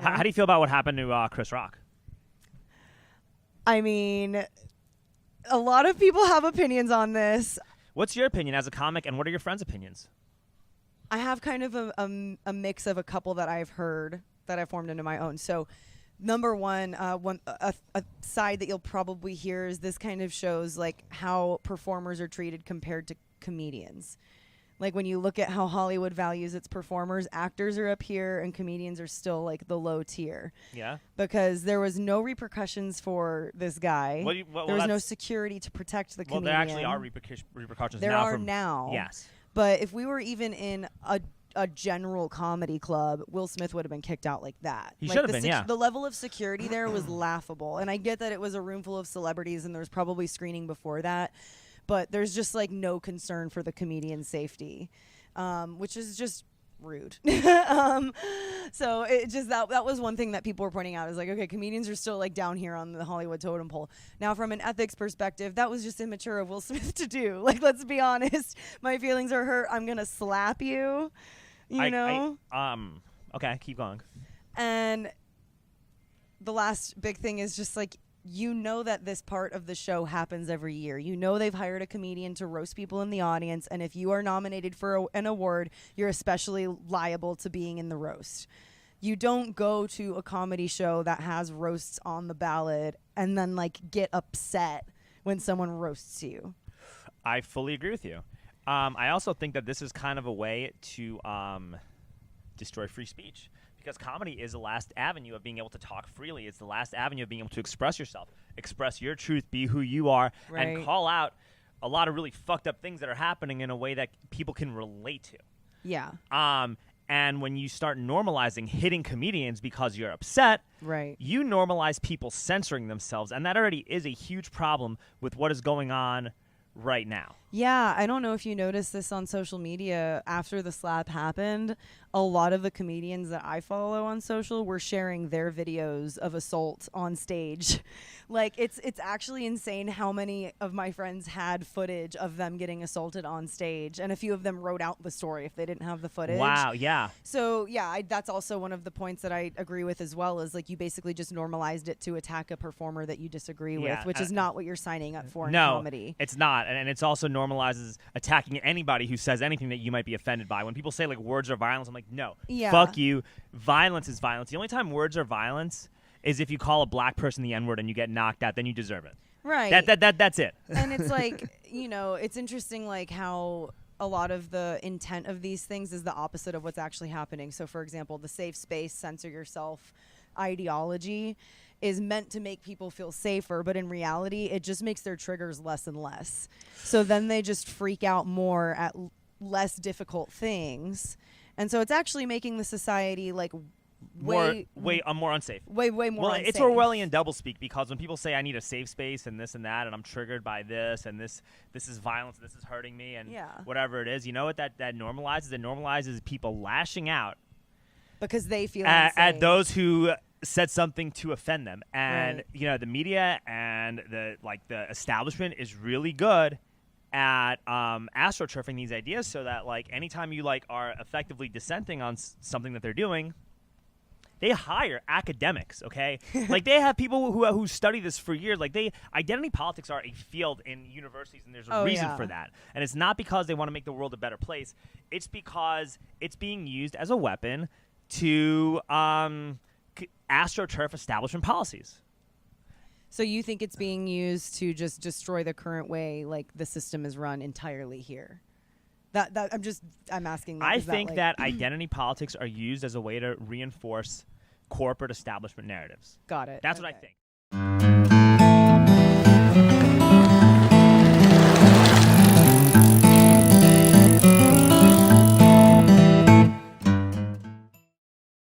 Yeah. How do you feel about what happened to Chris Rock? I mean, a lot of people have opinions on this. What's your opinion as a comic, and what are your friends' opinions? I have kind of a mix of a couple that I've heard that I formed into my own. So, number one, a side that you'll probably hear is this kind of shows like how performers are treated compared to comedians. Like when you look at how Hollywood values its performers, actors are up here and comedians are still like the low tier. Yeah. Because there was no repercussions for this guy. There was no security to protect the comedian. Well, there actually are repercussions there now. are now. Yes. But if we were even in a general comedy club, Will Smith would have been kicked out like that. He like should have been, yeah. The level of security there was laughable. And I get that it was a room full of celebrities and there was probably screening before that. But there's just like no concern for the comedian's safety, which is just rude. So it just that was one thing that people were pointing out is like, okay, comedians are still like down here on the Hollywood totem pole. Now, from an ethics perspective, that was just immature of Will Smith to do. Like, let's be honest. My feelings are hurt. I'm gonna slap you. You know. Okay, keep going. And the last big thing is just like, you know that this part of the show happens every year. You know they've hired a comedian to roast people in the audience, and if you are nominated for an award, you're especially liable to being in the roast. You don't go to a comedy show that has roasts on the ballot and then like get upset when someone roasts you. I fully agree with you. I also think that this is kind of a way to destroy free speech. Because comedy is the last avenue of being able to talk freely. It's the last avenue of being able to express yourself, express your truth, be who you are, and call out a lot of really fucked up things that are happening in a way that people can relate to. Yeah. And when you start normalizing hitting comedians because you're upset, you normalize people censoring themselves, and that already is a huge problem with what is going on right now. Yeah, I don't know if you noticed this on social media. After the slap happened, a lot of the comedians that I follow on social were sharing their videos of assault on stage. Like, it's actually insane how many of my friends had footage of them getting assaulted on stage, and a few of them wrote out the story if they didn't have the footage. Wow, yeah. So, yeah, that's also one of the points that I agree with as well, is like you basically just normalized it to attack a performer that you disagree with, which is not what you're signing up for in comedy. No, it's not. And it's also normalizes attacking anybody who says anything that you might be offended by. When people say like words are violence, I'm like, no, fuck you. Violence is violence. The only time words are violence is if you call a black person the N-word and you get knocked out, then you deserve it. Right. That's it. And it's like, you know, it's interesting like how a lot of the intent of these things is the opposite of what's actually happening. So, for example, the safe space, censor yourself ideology is meant to make people feel safer, but in reality, it just makes their triggers less and less. So then they just freak out more at less difficult things. And so it's actually making the society like more unsafe. Way more unsafe. It's Orwellian doublespeak, because when people say I need a safe space and this and that, and I'm triggered by this and this is violence, this is hurting me, and whatever it is, you know what that normalizes? It normalizes people lashing out because they feel at those who said something to offend them. And you know, the media and the establishment is really good at astroturfing these ideas, so that like anytime you like are effectively dissenting on something that they're doing, they hire academics, okay? Like, they have people who study this for years. Like, identity politics are a field in universities, and there's a reason for that. And it's not because they want to make the world a better place. It's because it's being used as a weapon to astroturf establishment policies. So you think it's being used to just destroy the current way, like, the system is run entirely here? I'm asking that. I think that identity politics are used as a way to reinforce corporate establishment narratives. Got it. That's what I think.